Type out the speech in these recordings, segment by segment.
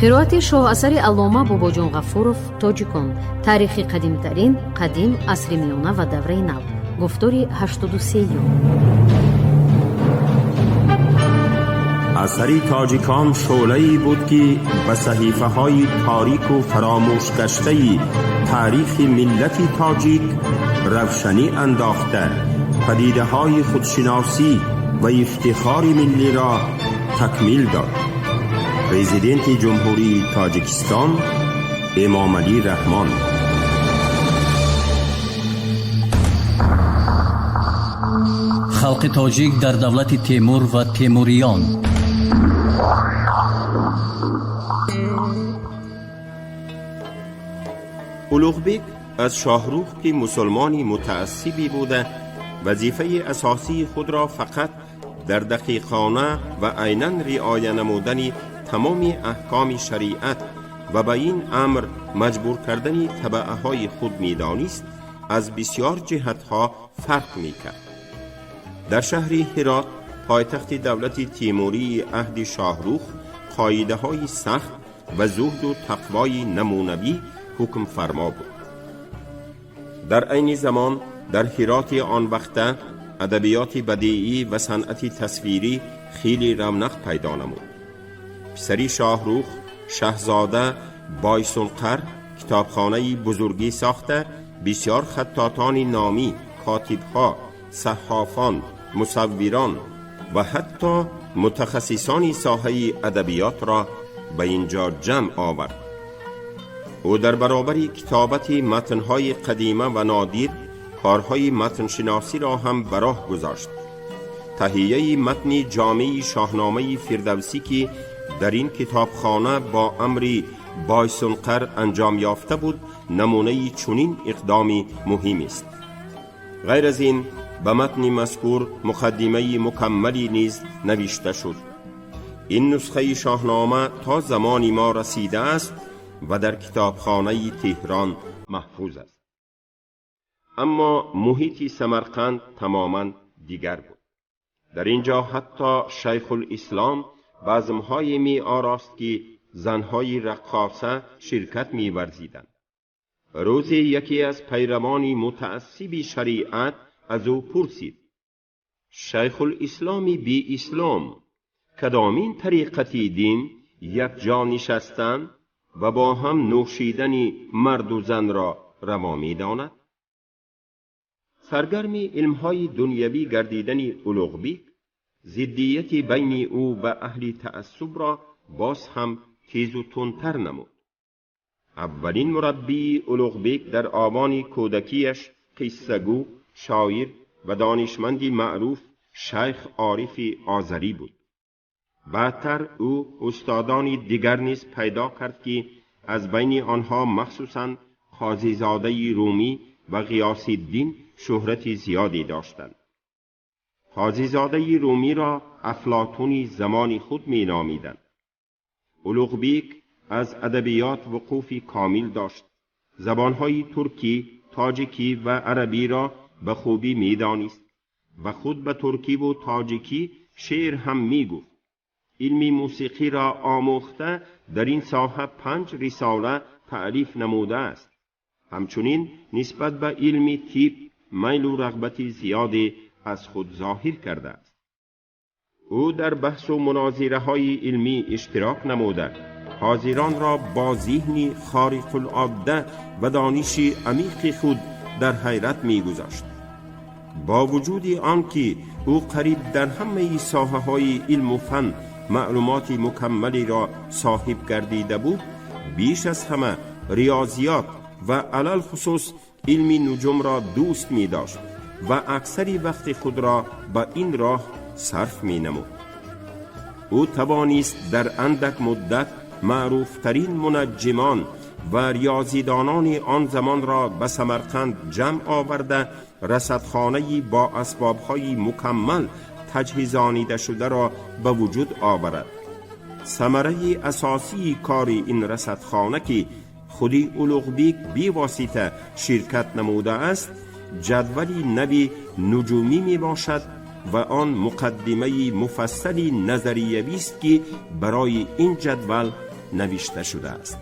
қироати шоҳасари аллома бобоҷон ғафуров, тоҷикон. таърихи қадимтарин, қадим, асри миёна ва давраи нав. гуфтори 83. اثری تاجیکان شعله‌ای بود که به صحیفه‌های تاریک و فراموش گشته تاریخ ملت تاجیک روشنی انداخته، پدیده‌های خودشناسی و افتخار ملی را تکمیل داد. پرزیدنت جمهوری تاجیکستان امامعلی رحمان. خلق تاجیک در دولت تیمور و تیموریان. اولوغبک از شاهروخ که مسلمانی متعصبی بوده، وظیفه اساسی خود را فقط در دقیقانه و عیناً رعایت نمودن تمام احکام شریعت و به این امر مجبور کردن تبعه های خود می‌دانست، از بسیار جهتها فرق می‌کرد. در شهر هرات، پایتخت دولت تیموری عهد شاهروخ، قاعده های سخت و زهد و تقوای نمونوی حکم فرما بود. در عین زمان در هرات آن وقت ادبیات بدیعی و صنعت تصویری خیلی رونق پیدا نمود. پسری شاهروخ، شاهزاده بایسونقر، کتابخانه بزرگی ساخته، بسیار خطاطان نامی، کاتبها، صحافان، مصوران و حتی متخصصان ساحه ادبیات را به اینجا جمع آورد. او در برابر کتابت متنهای قدیمه و نادر کارهای متنشناسی را هم به راه گذاشت. تهیه متن جامع شاهنامه فردوسی که در این کتابخانه با امر بایسونقر انجام یافته بود، نمونه چنین اقدامی مهم است. غیر از این به متن مذکور مقدمه مکملی نیز نوشته شد. این نسخه شاهنامه تا زمان ما رسیده است و در کتابخانه تهران محفوظ است. اما محیط سمرقند تماما دیگر بود. در اینجا حتی شیخ الاسلام بزم‌های می آراست که زنهای رقاصه شرکت می ورزیدند. روزی یکی از پیروان متعصب شریعت از او پرسید: شیخ الاسلامی بی اسلام، کدامین طریقتی دین یک جا نشستن و با هم نوشیدن مرد و زن را روا می داند؟ سرگرم علمهای دنیوی گردیدن اولوغبک، ضدیت بین او و اهل تعصب را باز هم تیز و تندتر نمود. اولین مربی اولوغبک در آوان کودکیش قصه‌گو، شاعر و دانشمندی معروف شیخ عارف آذری بود. بعدتر او استادانی دیگر نیز پیدا کرد که از بین آنها مخصوصاً قاضیزاده رومی و غیاث الدین شهرت زیادی داشتند. قاضیزاده رومی را افلاطون زمان خود می نامیدند. اولوغبک از ادبیات وقوف کامل داشت. زبانهای ترکی، تاجیکی و عربی را به خوبی می دانست و خود به ترکی و تاجیکی شعر هم می گفت. علم موسیقی را آموخته در این ساحه 5 رساله تألیف نموده است. همچنین نسبت به علم طب میل و رغبت زیادی از خود ظاهر کرده است. او در بحث و مناظره های علمی اشتراک نموده، حاضران را با ذهن خارق العاده و دانش عمیق خود در حیرت می گذاشت. با وجود آنکه او قریب در همه ساحه های علم و فن معلومات مکملی را صاحب گردیده بود، بیش از همه ریاضیات و علل خصوص علم نجوم را دوست می داشت و اکثر وقت خود را به این راه صرف می نمود. او توانست در اندک مدت معروفترین منجمان و ریاضیدانان آن زمان را به سمرقند جمع آورده، رصدخانه‌ای با اسباب‌های مکمل تجهیزانیده شده را به وجود آورد. ثمره اساسی کار این رصدخانه که خودی اولوغبیک بی واسطه شرکت نموده است، جدولی نوی نجومی می باشد و آن مقدمه مفصلی نظریوی است که برای این جدول نوشته شده است.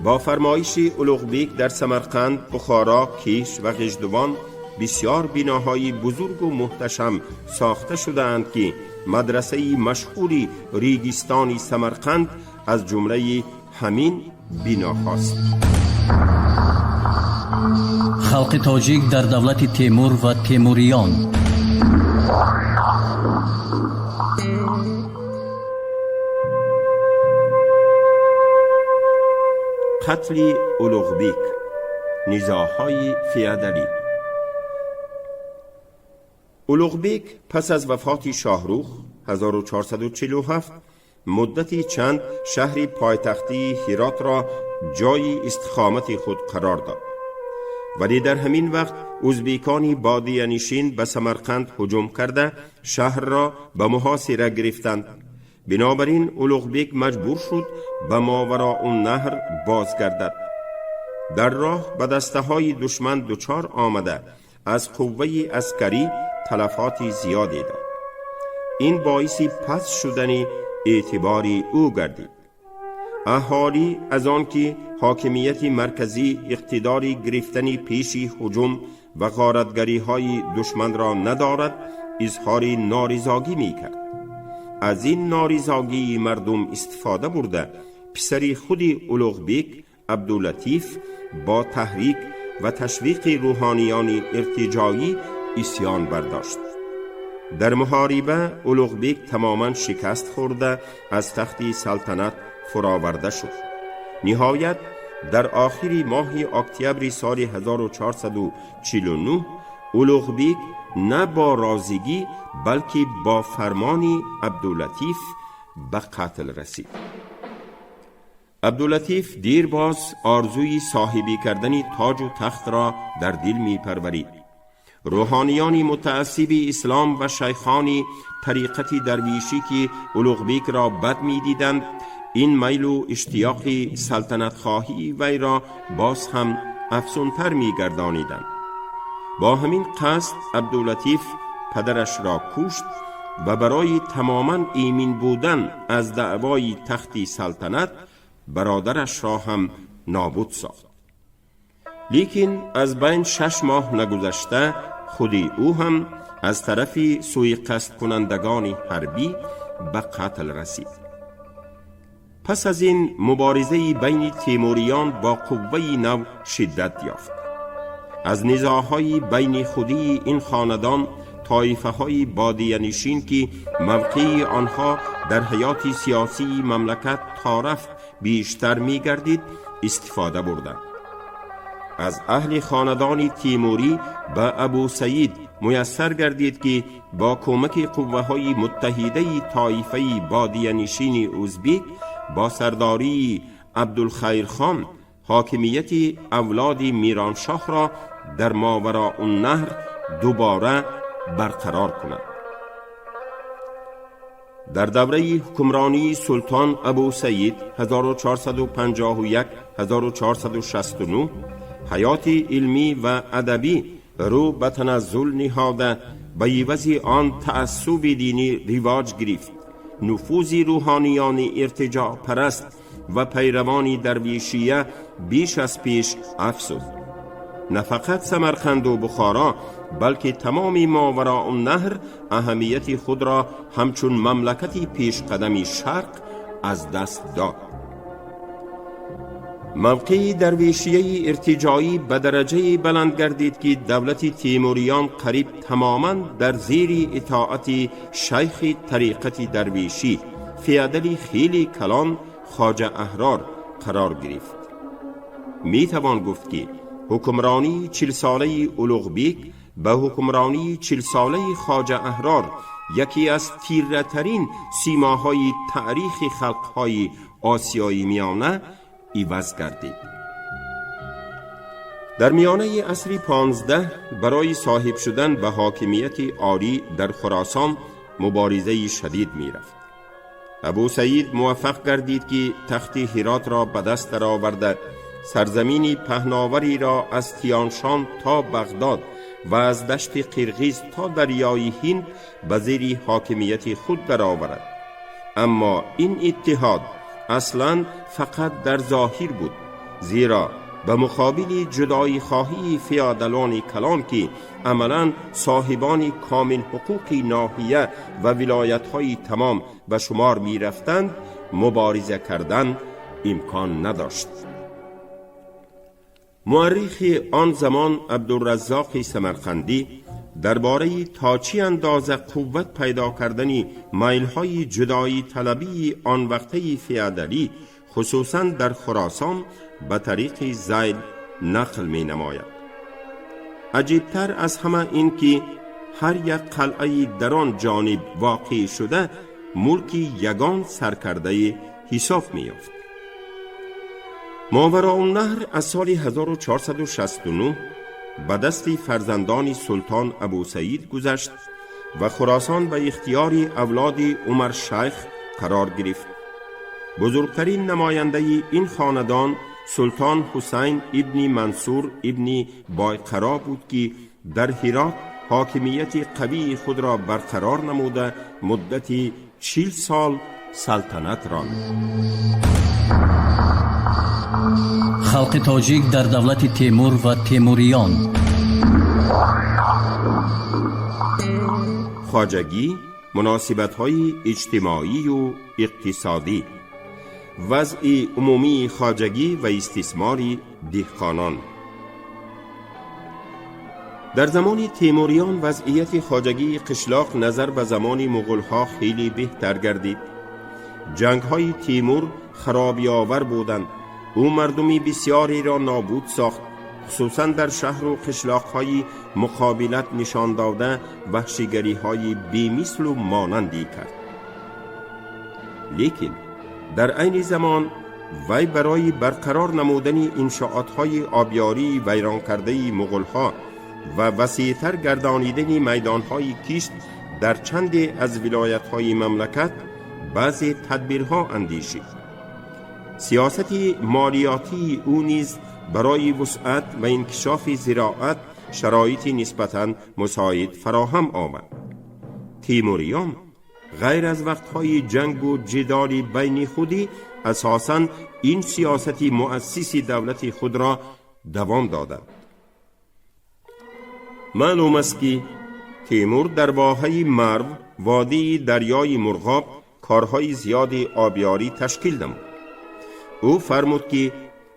با فرمایش اولوغبیک در سمرقند، بخارا، کیش و غژدوان بسیار بناهای بزرگ و محتشم ساخته شده‌اند که مدرسه مشهوری ریگستانی سمرقند از جمله همین بناهاست. خلق تاجیک در دولت تیمور و تیموریان. قتل اولوغبیک، نزاع‌های فئودالی. اولوغبیک پس از وفات شاهروخ 1447 مدتی چند شهر پایتختی هرات را جای استقامت خود قرار داد، ولی در همین وقت ازبکانی بادیه‌نشین به سمرقند هجوم کرده شهر را به محاصره گرفتند. بنابراین اولوغبیک مجبور شد به ماوراءالنهر بازگردد. در راه به دسته های دشمن دچار آمده از قوه عسکری تلفات زیادی داد. این باعث پس شدن اعتباری او گردید. اهالی از آن که حاکمیت مرکزی اقتداری گرفتن پیشی هجوم و غارتگری های دشمن را ندارد اظهار نارضایتی می کرد. از این نارضایتی مردم استفاده برده پسری خود اولوغبیک عبداللطیف با تحریک و تشویق روحانیان ارتجاعی اسیان برداشت. در محاربه اولوغبیک تماما شکست خورده از تخت سلطنت فراورده شد. نهایت در آخر ماه اکتبر سال 1449 اولوغبیک نه با رازیگی بلکه با فرمان عبداللطیف به قتل رسید. عبداللطیف دیرباز آرزوی صاحبی کردن تاج و تخت را در دل می پرورید. روحانیان متعصب اسلام و شیخان طریقت درویشی که اولوغبیک را بد می دیدند این میل و اشتیاق سلطنت خواهی وی را باز هم افزونتر می گردانیدند. با همین قصد عبداللطیف پدرش را کشت و برای تماما ایمن بودن از دعوای تخت سلطنت برادرش را هم نابود ساخت. لیکن از بین 6 ماه نگذشته خودی او هم از طرف سوءقصد کنندگان حربی به قتل رسید. پس از این مبارزه بین تیموریان با قوه نو شدت یافت. از نزاع‌های بین خودی این خاندان طایفه‌های بادیه‌نشین که موقع آنها در حیات سیاسی مملکت تعارف بیشتر می‌گردید استفاده بردند. از اهل خاندان تیموری به ابو سعید میسر گردید که با کمک قوه‌های متحده طایفه بادیه‌نشین ازبک با سرداری عبدالخیر خان حاکمیت اولاد میرانشاه را در ماوراءالنهر دوباره برقرار کنند. در دوره حکمرانی سلطان ابو سعید 1451-1469 حیات علمی و ادبی رو به تنزل نهاده به عوض آن تعصب دینی رواج گرفت. نفوذ روحانیان ارتجاع پرست و پیروان درویشیه بیش از پیش افزود. نه فقط سمرقند و بخارا بلکه تمام ماوراءالنهر اهمیت خود را همچون مملکتی پیش قدمی شرق از دست داد. موقع درویشیه ارتجاعی به درجه بلند گردید که دولت تیموریان قریب تماما در زیر اطاعت شیخ طریقت درویشی فئودالی خیلی کلان خواجه احرار قرار گرفت. می توان گفت که حکمرانی 40 ساله اولوغبیک به حکمرانی 40 ساله خواجه احرار یکی از تیره‌ترین سیماهای تاریخ خلقهای آسیای میانه عوض گردید. در میانه عصر 15 برای صاحب شدن به حاکمیت عالی در خراسان مبارزه شدید می رفت. ابو سعید موفق گردید که تخت هرات را به دست درآورده سرزمینی پهناوری را از تیانشان تا بغداد و از دشت قرقیز تا دریای هند به زیر حاکمیت خود درآورد. اما این اتحاد اصلاً فقط در ظاهر بود، زیرا به مقابل جدایی خواهی فیادلان کلان که عملاً صاحبان کامل حقوق ناحیه و ولایت‌های تمام به شمار می رفتند، مبارزه کردن امکان نداشت. مورخ آن زمان عبدالرزاق سمرقندی درباره تا چه اندازه قوت پیدا کردن میل‌های جدایی طلبی آن وقته فیادالی خصوصاً در خراسان به طریق زیل نقل می نماید. عجیبتر از همه این که هر یک قلعه در آن جانب واقع شده ملکی یگان سرکرده حساب می یافت. ماوراءالنهر از سال 1469 به دست فرزندان سلطان ابو سعید گذشت و خراسان به اختیار اولاد عمر شیخ قرار گرفت. بزرگترین نماینده این خاندان سلطان حسین ابن منصور ابن بایقرا بود که در هرات حاکمیت قوی خود را برقرار نموده مدتی 40 سال سلطنت راند. خلق تاجیک در دولت تیمور و تیموریان. خواجگی، مناسبت‌های اجتماعی و اقتصادی، وضع عمومی خواجگی و استثمار دهقانان. در زمان تیموریان وضعیت خواجگی قشلاق نظر به زمان مغول‌ها خیلی بهتر گردید. جنگ‌های تیمور خرابی‌آور بودند. او مردمی بسیاری را نابود ساخت، خصوصا در شهر و قشلاق‌های مقابلت نشان داده وحشیگری‌های بی‌مثل و مانندی کرد. لیکن در عین زمان وی برای برقرار نمودن انشاءات‌های آبیاری ویران کرده مغول‌ها و وسیع‌تر گردانیدن میدان‌های کشت در چند از ولایت‌های مملکت بعضی تدبیرها اندیشید. سیاست مالیاتی او نیز برای وسعت و انکشاف زراعت شرایط نسبتاً مساعد فراهم آمد. تیموریان غیر از وقتهای جنگ و جدال بین خودی اساساً این سیاست مؤسس دولت خود را دوام دادند. معلوم است که تیمور در واحه مرو وادی دریای مرغاب کارهای زیاد آبیاری تشکیل نمود. او فرمود که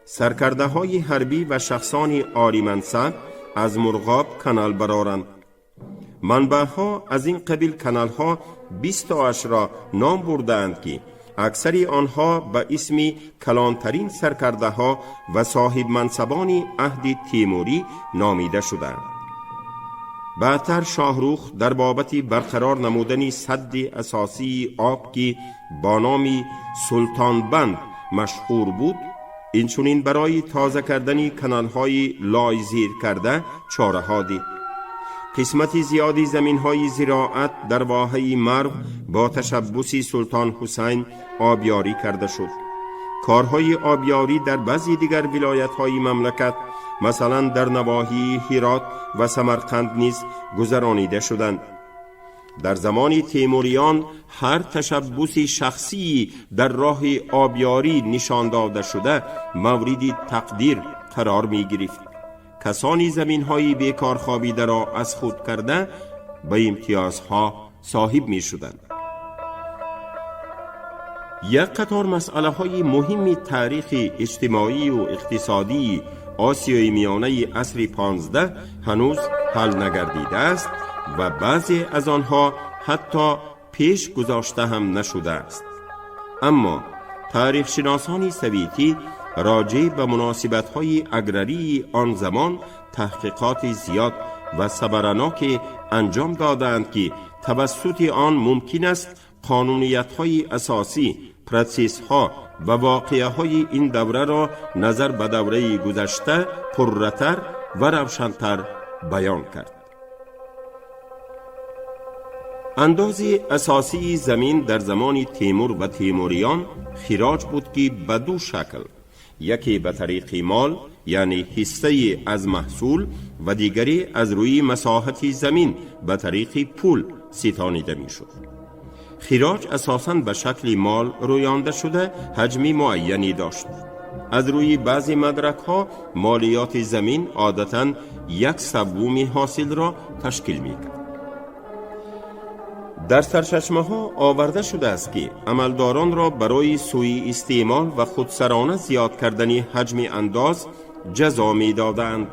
سرکرده های حربی و شخصان عالی منصب از مرغاب کانال برارند. منبع‌ها از این قبیل کانال ها 28 را نام بردند که اکثر آنها به اسم کلانترین سرکرده ها و صاحب منصبان عهد تیموری نامیده شدند. بعدتر شاهروخ در بابت برقرار نمودن سد اساسی آب که با نام سلطان بند مشهور بود، اینچنین برای تازه کردن کانال‌های لای زیر کرده چاره ها دید. قسمت زیادی زمین‌های زراعت در واحه مرو با تشبث سلطان حسین آبیاری کرده شد. کارهای آبیاری در بعضی دیگر ولایت‌های مملکت مثلا در نواحی هرات و سمرقند نیز گذرانیده شدند. در زمان تیموریان هر تشبث شخصی در راه آبیاری نشان داده شده مورد تقدیر قرار می گرفت. کسانی زمین‌های بیکار خوابیده را از خود کرده به امتیازها صاحب می شدند. یک قطار مسئله های مهم تاریخ اجتماعی و اقتصادی آسیای میانه عصر 15 هنوز حل نگردیده است و بعضی از آنها حتی پیش گذاشته هم نشده است. اما تاریخ شناسان سویتی راجع به مناسبت‌های اگرری آن زمان تحقیقات زیاد و صبرناک انجام دادند که توسط آن ممکن است قانونیت‌های اساسی، پرسیس‌ها و واقعه‌های این دوره را نظر به دوره گذشته پررتر و روشن‌تر بیان کرد. انداز اساسی زمین در زمان تیمور و تیموریان خراج بود که به دو شکل، یکی به طریق مال یعنی حصه از محصول و دیگری از روی مساحت زمین به طریق پول ستانیده می شد. خراج اساساً به شکل مال رویانده شده حجمی معینی داشت. از روی بعضی مدرک ها مالیات زمین عادتاً 1/7 حاصل را تشکیل می کرد. در سرچشمه ها آورده شده است که عملداران را برای سوء استعمال و خودسرانه زیاد کردن حجم انداز جزا می دادند.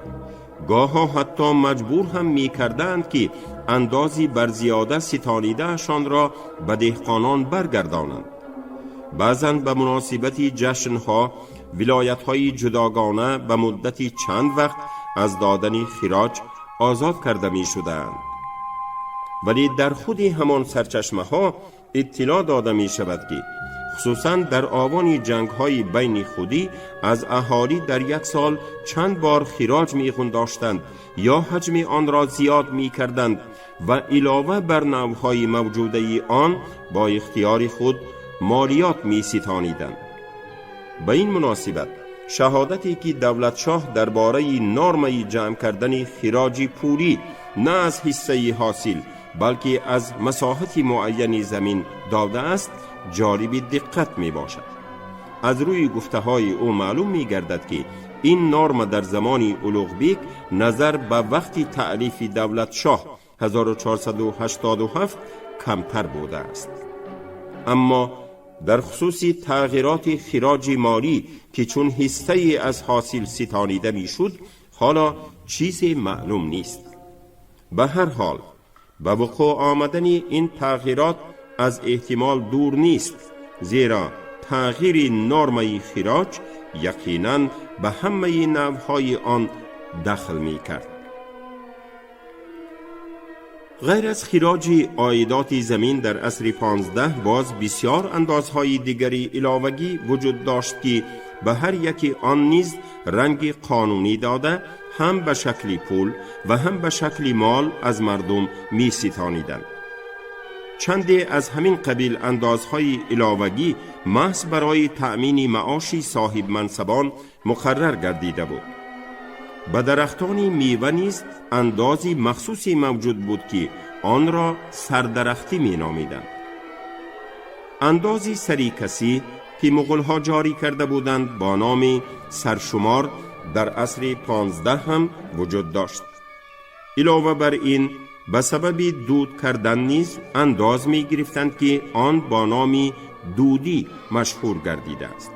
گاه ها حتی مجبور هم می کردند که اندازی بر زیاده ستانیده اشان را به دهقانان برگردانند. بعضاً به مناسبت جشن ها ولایت های جداگانه به مدتی چند وقت از دادن خراج آزاد کرده می شدند. ولی در خود همان سرچشمه ها اطلاع داده می شود که خصوصا در آوان جنگ های بین خودی از اهالی در یک سال چند بار خراج می داشتند یا حجم آن را زیاد می کردند و علاوه بر نوهای موجوده آن با اختیار خود مالیات می ستانیدند. به این مناسبت شهادتی که دولت شاه درباره نرمه جمع کردن خراج پولی نه از حصه حاصل بلکه از مساحت معین زمین داده است جالب دقت می باشد. از روی گفته های او معلوم می گردد که این نرم در زمان اولوغبیک نظر به وقتی تألیف دولت شاه 1487 کمتر بوده است. اما در خصوص تغییرات خراج مالی که چون حصه از حاصل ستانیده می شد حالا چیزی معلوم نیست. به هر حال به وقوع آمدن این تغییرات از احتمال دور نیست، زیرا تغییر نرمه خراج یقیناً به همه نوعهای آن دخل می کرد. غیر از خراج عایدات زمین در عصر 15 باز بسیار اندازهای دیگری علاوگی وجود داشت که به هر یکی آن نیز رنگ قانونی داده هم به شکل پول و هم به شکل مال از مردم می ستانیدند. چندی از همین قبیل اندازهای علاوگی محض برای تأمین معاش صاحب منصبان مقرر گردیده بود. به درختان میوه نیز اندازی مخصوصی موجود بود که آن را سردرختی می نامیدند. اندازی سریکسی که مغول‌ها جاری کرده بودند با نام سرشمار در عصر 15 هم وجود داشت. علاوه بر این به سبب دود کردن نیز انداز می گرفتند که آن با نام دودی مشهور گردیده است.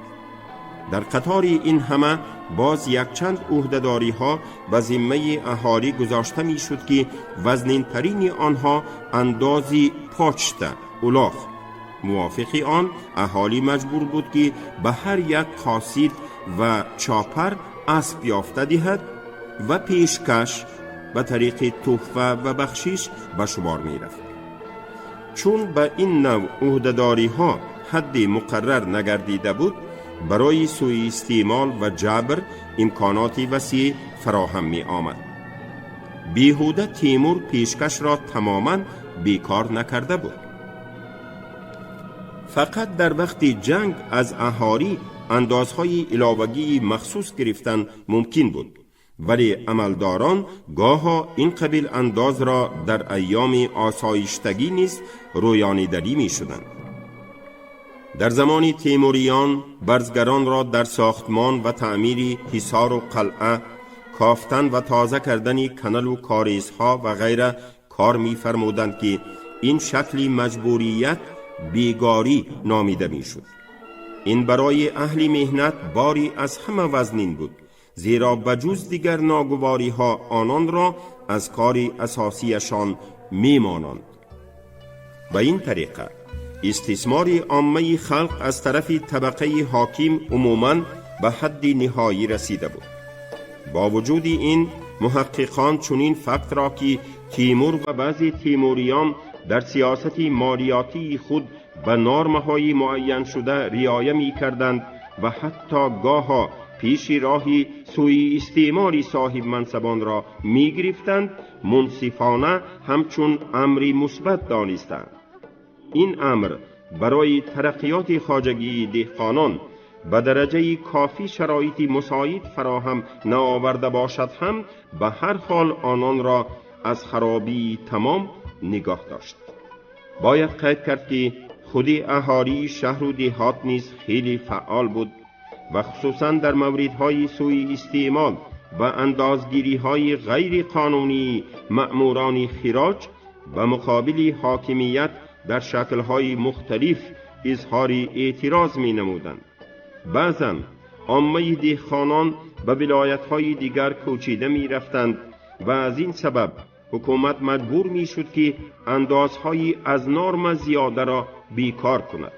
در قطار این همه باز یک چند عهده‌داری ها به ذمه اهالی گذاشته می شد که وزنین ترین آنها اندازی پاچته اولاغ. موافق آن اهالی مجبور بود که به هر یک قاصد و چاپر اسب یافته دهد و پیشکش به طریق تحفه و بخشش به شمار می رفت. چون به این نوع عهده‌داری ها حد مقرر نگردیده بود، برای سوء استعمال و جبر امکاناتی وسیع فراهم می آمد. بیهوده تیمور پیشکش را تماما بیکار نکرده بود. فقط در وقت جنگ از اهالی اندازهای علاوگی مخصوص گرفتن ممکن بود، ولی عملداران گاها این قبیل انداز را در ایام آسایشتگی نیز رویانیدنی می شدند. در زمان تیموریان برزگران را در ساختمان و تعمیر حصار و قلعه، کافتن و تازه کردن کانال و کاریزها و غیره کار می فرمودند که این شکلی مجبوریت بیگاری نامیده می شد. این برای اهل مهنت باری از همه وزنین بود، زیرا بجز دیگر ناگواری ها آنان را از کار اساسیشان می مانند. به این طریقه استثمار عامه خلق از طرف طبقه حاکم عموماً به حد نهایی رسیده بود. با وجود این محققان چنین فکت را که تیمور و بعضی تیموریان در سیاست مالیاتی خود به نرم‌های معین شده رعایت می کردند و حتی گاها پیشی راهی سوی استعماری صاحب منصبان را می گرفتند، منصفانه همچون امری مثبت دانستند. این امر برای ترقیات خواجگی دهقانان به درجه کافی شرایط مساعد فراهم نآورده باشد هم به هر حال آنان را از خرابی تمام نگاه داشت. باید قید کرد که خود اهالی شهر و دهات نیز خیلی فعال بود و خصوصا در موردهای سوء استعمال و اندازگیری‌های غیر قانونی مأموران خراج و مقابل حاکمیت در شکل‌های مختلف اظهار اعتراض می‌نمودند. بعضاً عامه دهقانان به ولایت‌های دیگر کوچیده می‌رفتند و از این سبب حکومت مجبور می‌شد که اندازهای از نرم زیاده را بیکار کند.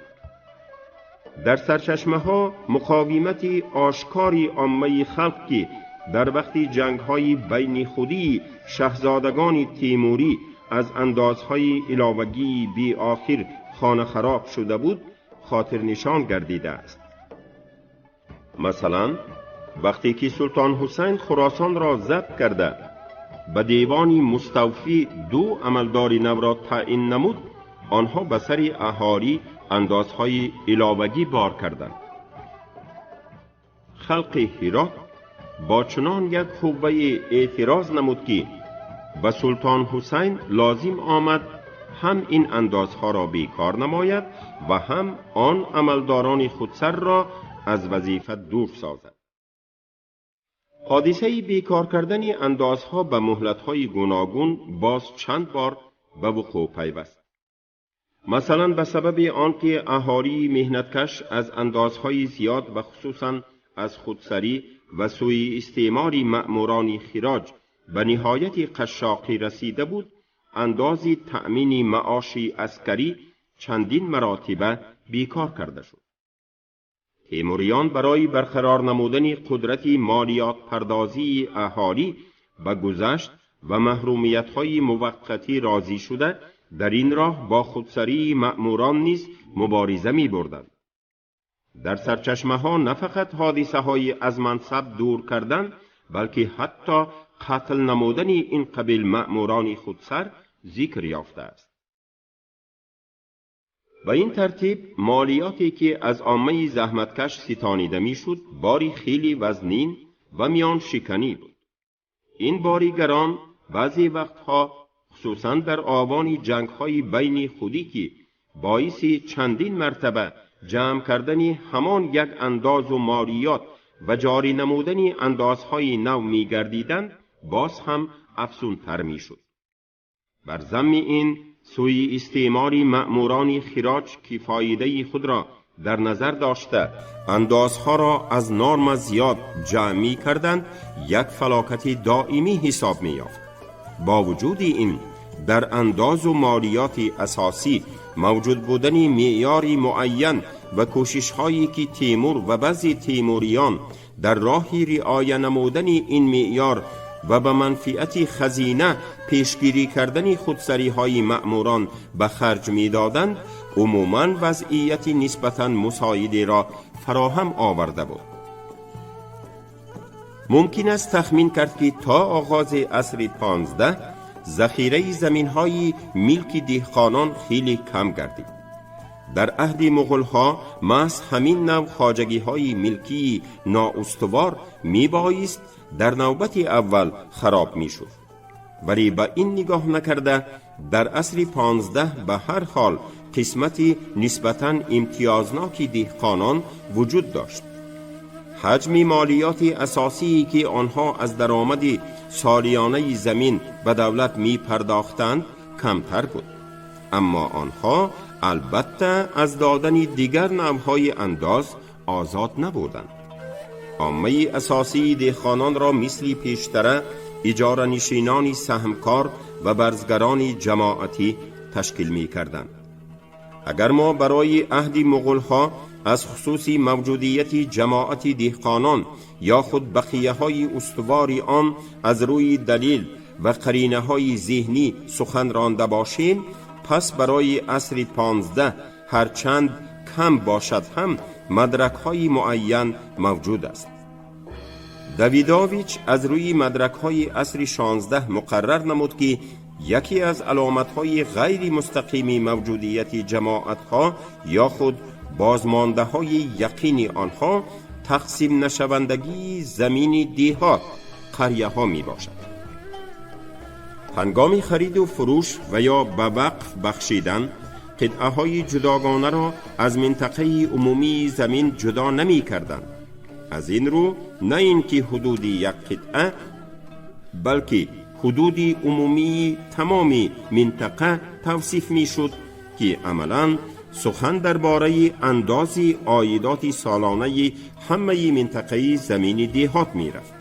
در سرچشمه‌ها مقاومت آشکاری عامه خلق که در وقت جنگ‌های بین خودی شاهزادگان تیموری از اندازهای علاوگی بی آخر خانه خراب شده بود خاطر نشان گردیده است. مثلا وقتی که سلطان حسین خراسان را ضبط کرده به دیوان مستوفی 2 عملدار نو را تعیین نمود، آنها به سر اهالی اندازهای علاوگی بار کردند. خلق هرات با چنان یک قوه اعتراض نمود که به سلطان حسین لازم آمد هم این اندازها را بیکار نماید و هم آن عملداران خودسر را از وظیفه دور سازد. حادثه بیکار کردن اندازها به مهلت‌های گوناگون باز چند بار به وقوع پیوست. مثلا به سبب آنکه اهالی مهنتکش از اندازهای زیاد و خصوصا از خودسری و سوء استعماری مأموران خراج به نهایت قشاقی رسیده بود، اندازی تأمین معاشی عسکری چندین مراتبه بیکار کرده شد. تیموریان برای برقرار نمودن قدرت مالیات پردازی اهالی به گذشت و محرومیت‌های موقتی راضی شده، در این راه با خودسری مأموران نیز مبارزه می‌بردند. در سرچشمه‌ها نه فقط حادثه‌های از منصب دور کردن، بلکه حتی قتل نمودن این قبیل مأموران خودسر ذکر یافته است. به این ترتیب مالیاتی که از عامه زحمتکش ستانیده میشد باری خیلی وزنین و میان شکنی بود. این باری گران بعضی وقتها خصوصا در آوان جنگ‌های بین خودی که باعث چندین مرتبه جمع کردن همان یک انداز و مالیات و جاری نمودن اندازهای نو می‌گردیدند، باز هم افزونتر میشد. بر ضمن این سوی استعماری مأموران خراج که فایده خود را در نظر داشته اندازها را از نرم زیاد جمع می کردند، یک فلاکت دائمی حساب می یافت. با وجود این در انداز و مالیات اساسی موجود بودن معیاری معین و کوشش هایی که تیمور و بعضی تیموریان در راه رعایت نمودن این معیار و به منفعت خزینه پیشگیری کردن خودسری های مأموران به خرج می دادند، عموماً وضعیت نسبتاً مساعدی را فراهم آورده بود. ممکن است تخمین کرد که تا آغاز عصر 15 ذخیره زمین های ملک دهقانان خیلی کم گردید. در عهد مغول‌ها محض همین نوع خواجگی های ملکی نااستوار می بایست در نوبت اول خراب می شد. ولی با این نگاه نکرده در عصر 15 به هر حال قسمتی نسبتاً امتیازناکی دهقانان وجود داشت. حجم مالیات اساسی که آنها از درآمد سالیانه زمین به دولت می پرداختند کمتر بود، اما آنها البته از دادن دیگر نوعهای انداز آزاد نبودند. عامه اساسی دهقانان را مثل پیشتره اجاره نشینان سهمکار و برزگران جماعتی تشکیل می کردند. اگر ما برای عهد مغول‌ها از خصوص موجودیت جماعت دهقانان یا خود بقیه های استواری آن از روی دلیل و قرینه های ذهنی سخن رانده باشیم، پس برای عصر 15 هرچند کم باشد هم مدرک های معین موجود است. دویداویچ از روی مدرک‌های عصر 16 مقرر نمود که یکی از علامت‌های غیر مستقیم موجودیت جماعت‌ها یا خود بازمانده‌های یقینی آنها تقسیم نشوندگی زمین دیهات قریه‌ها می باشد. هنگام خرید و فروش و یا به وقف بخشیدن قطعه‌های جداگانه را از منطقه عمومی زمین جدا نمی کردند. از این رو نه اینکه حدود یک قطعه بلکه حدود عمومی تمامی منطقه توصیف می شد که عملاً سخن درباره انداز عایدات سالانه همه منطقه زمین دیهات می رفت.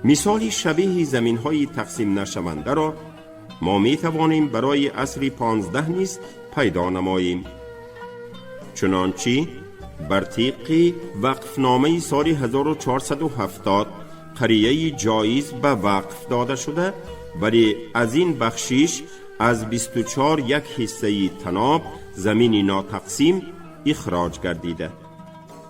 مثالی شبیه زمین‌های تقسیم نشونده را ما می توانیم برای عصر 15 نیز پیدا نماییم. چنانچه بر طبق وقفنامه سال 1470 قریه جایز به وقف داده شده، ولی از این بخشش از 24 یک حصه تناب زمین ناتقسیم اخراج گردیده.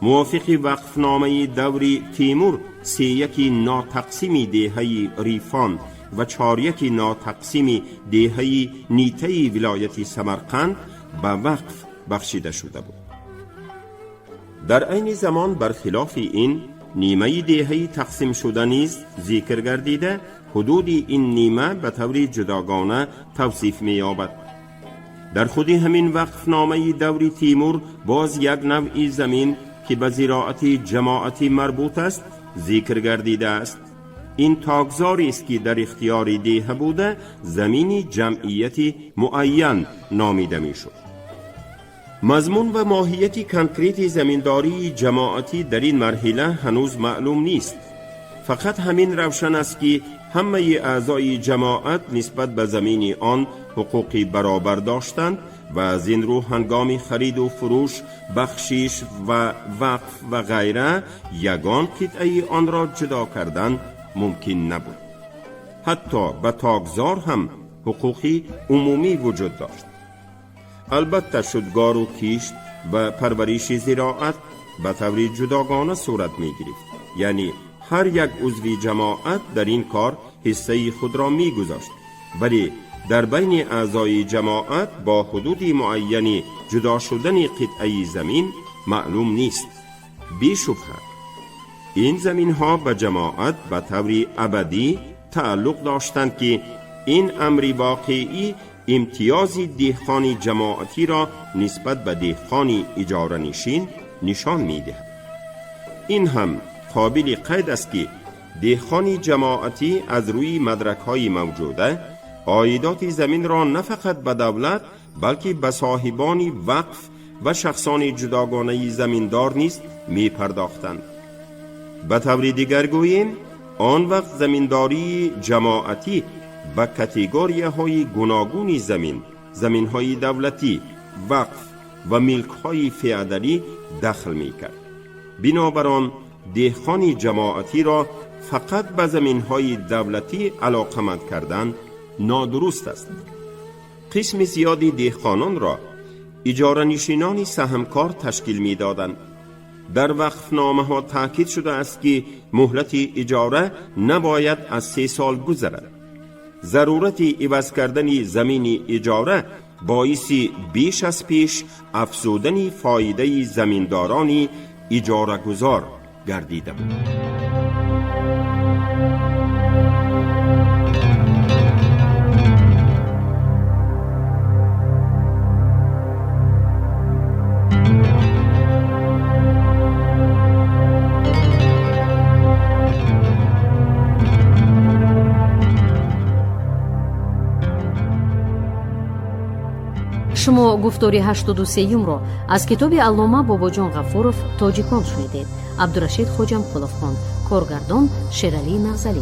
موافق وقفنامه دور تیمور 3/1 ناتقسیم دهه ریفان و 4/1 ناتقسیم دهه نیته ولایت سمرقند به وقف بخشیده شده بود. در عین زمان برخلاف این نیمه دهه تقسیم شده نیز ذکر گردیده، حدود این نیمه به طور جداگانه توصیف می یابد. در خود همین وقفنامه دور تیمور باز یک نوع زمین که به زراعت جماعتی مربوط است ذکر گردیده است. این تاگزاری است که در اختیار دیه بوده زمین جمعیتی معین نامیده می شد. مضمون و ماهیت کنکریت زمینداری جماعتی در این مرحله هنوز معلوم نیست. فقط همین روشن است که همه اعضای جماعت نسبت به زمین آن حقوقی برابر داشتند و از این رو هنگام خرید و فروش، بخشش و وقف و غیره یگان قطعه آن را جدا کردن ممکن نبود. حتی به تاگزار هم حقوقی عمومی وجود داشت. البته شدگار و کشت و پرورش زراعت به طور جداگانه صورت می گرفت. یعنی هر یک عضو جماعت در این کار حصه خود را می گذاشت، ولی در بین اعضای جماعت با حدود معین جدا شدن قطعه زمین معلوم نیست. بی شبهه این زمین ها به جماعت به طور ابدی تعلق داشتند که این امر واقعی امتیاز دهقان جماعتی را نسبت به دهقان اجاره نشین نشان می دهد. این هم قابل قید است که دهقان جماعتی از روی مدرک‌های موجوده عایدات زمین را نه فقط به دولت بلکه به صاحبان وقف و شخصان جداگانه زمیندار نیز می پرداختند. به طور دیگر گوییم آن وقت زمینداری جماعتی به کاتگوری‌های گوناگون زمین‌های دولتی، وقف و ملک‌های فئودالی دخل می‌کرد. بنابراین دهقان جماعتی را فقط به زمین‌های دولتی علاقمند کردن نادرست است. قسم زیادی دهقانان را اجاره نشینان سهمکار تشکیل می‌دادند. در وقفنامه ها تاکید شده است که مهلت اجاره نباید از 3 سال گذرد. ضرورت عوض کردن زمین اجاره باعث بیش از پیش افزودن فایده زمینداران اجاره گذار گردیده بود. شما گفتاری 83 را از کتاب علامه باباجان غفورов تاجیکان شنیدید. عبدالرشید خوجم خلافخان، کارگردان شیرعلی نغزلی.